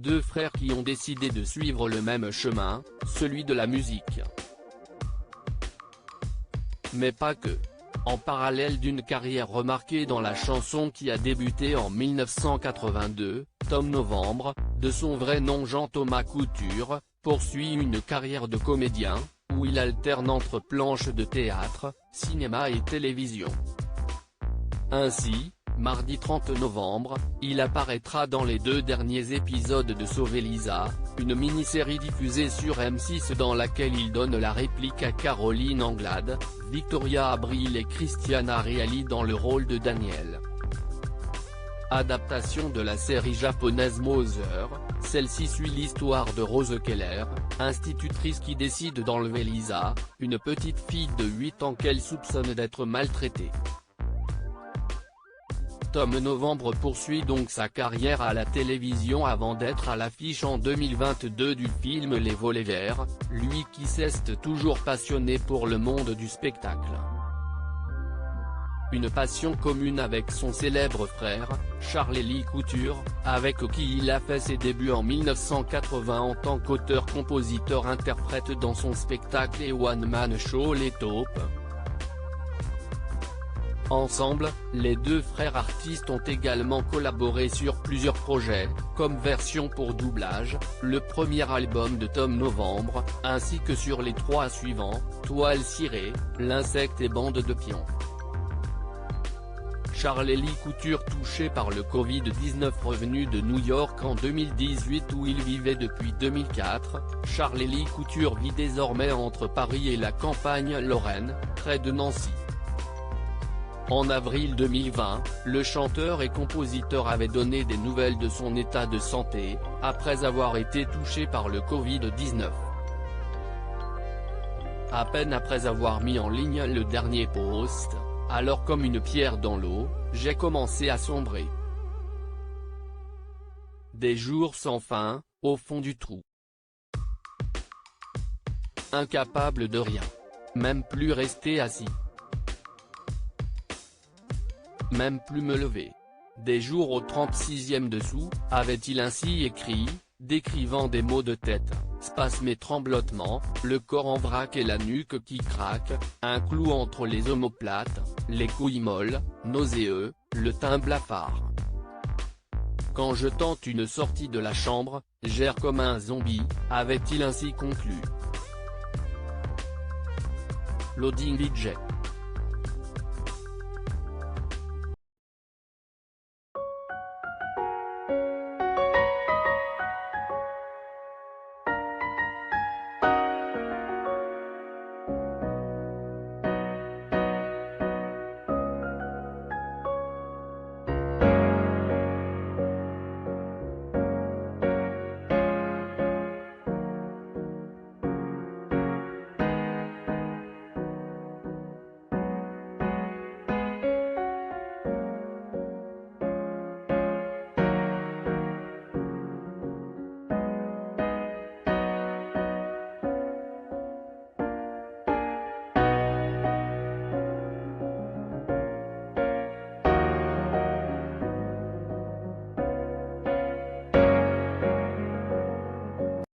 deux frères qui ont décidé de suivre le même chemin, celui de la musique. Mais pas que. En parallèle d'une carrière remarquée dans la chanson qui a débuté en 1982, Tom Novembre, de son vrai nom Jean-Thomas Couture, poursuit une carrière de comédien, où il alterne entre planches de théâtre, cinéma et télévision. Ainsi, mardi 30 novembre, il apparaîtra dans les 2 derniers épisodes de Sauver Lisa, une mini-série diffusée sur M6 dans laquelle il donne la réplique à Caroline Anglade, Victoria Abril et Christiana Reali dans le rôle de Daniel. Adaptation de la série japonaise Mother, celle-ci suit l'histoire de Rose Keller, institutrice qui décide d'enlever Lisa, une petite fille de 8 ans qu'elle soupçonne d'être maltraitée. Tom Novembre poursuit donc sa carrière à la télévision avant d'être à l'affiche en 2022 du film Les Volets Verts, lui qui reste toujours passionné pour le monde du spectacle. Une passion commune avec son célèbre frère, Charles-Élie Couture, avec qui il a fait ses débuts en 1980 en tant qu'auteur-compositeur-interprète dans son spectacle et one-man show Les Taupes. Ensemble, les deux frères artistes ont également collaboré sur plusieurs projets, comme version pour doublage, le premier album de Tom Novembre, ainsi que sur les 3 suivants, Toile cirée, L'insecte et Bande de pions. Charles-Élie Couture touché par le Covid-19 revenu de New York en 2018 où il vivait depuis 2004, Charles-Élie Couture vit désormais entre Paris et la campagne lorraine, près de Nancy. En avril 2020, le chanteur et compositeur avait donné des nouvelles de son état de santé, après avoir été touché par le Covid-19. À peine après avoir mis en ligne le dernier post, alors comme une pierre dans l'eau, j'ai commencé à sombrer. Des jours sans fin, au fond du trou. Incapable de rien. Même plus rester assis. Même plus me lever. Des jours au 36e dessous, avait-il ainsi écrit, décrivant des maux de tête, spasmes et tremblotements, le corps en vrac et la nuque qui craque, un clou entre les omoplates, les couilles molles, nauséeux, le teint blafard. Quand je tente une sortie de la chambre, j'erre comme un zombie, avait-il ainsi conclu. Loading DJ.